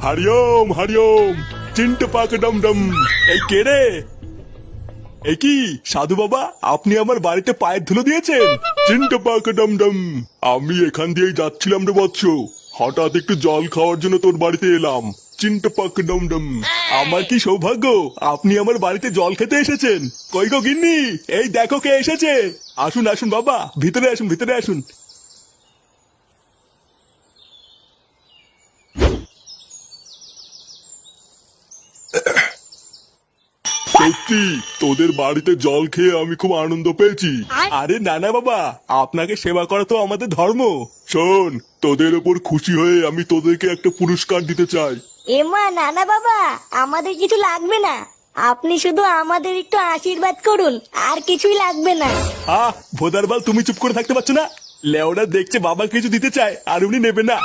হরিওম হরিওম। চিন্ট পাক ডম ডম। এই কে রে? এ কি সাধু বাবা, আপনি আমার বাড়িতে পায়ের ধুলো দিয়েছেন? চিন্ট পাক ডম ডম। আমি এখান দিয়েই যাচ্ছিলাম রে বৎস, হঠাৎ একটু জল খাওয়ার জন্য তোর বাড়িতে এলাম। চিন্ট পাক ডম ডম। আমার কি সৌভাগ্য, আপনি আমার বাড়িতে জল খেতে এসেছেন। কই গো গিন্নি, এই দেখো কে এসেছে। আসুন আসুন বাবা, ভিতরে আসুন ভিতরে আসুন। সত্যি তোদের বাড়িতে জল খেয়ে আমি খুব আনন্দ পেয়েছি। আরে নানা বাবা, আপনাকে সেবা করা তো আমাদের ধর্ম। শোন, তোদের ওপর খুশি হয়ে আমি তোদেরকে একটা পুরস্কার দিতে চাই। এমা নানা বাবা, আমাদের কিছু লাগবে না। আপনি শুধু আমাদের একটু আশীর্বাদ করুন, আর কিছুই লাগবে না। আহ ভোদারবাল, তুমি চুপ করে থাকতে পারছো না? লেওরা দেখছে বাবা কিছু দিতে চায় আর উনি নেবে না।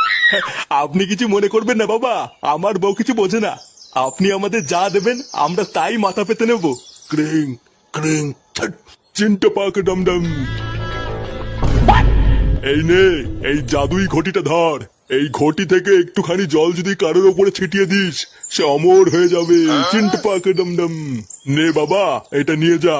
আপনি কিছু মনে করবেন না বাবা, আমার বউ কিছু বোঝে না। আপনি আমাদের যা দেবেন আমরা তাই মাথা পেতে নেব। ক্রিং ক্রিং ছট, চিন্টা পাক ডমডম। এই নে, এই জাদুই ঘটিটা ধর। এই ঘটি থেকে একটুখানি জল যদি কারোর ওপরে ছিটিয়ে দিস, সে অমর হয়ে যাবে। চিন্টা পাক ডমডম। নে বাবা, এটা নিয়ে যা।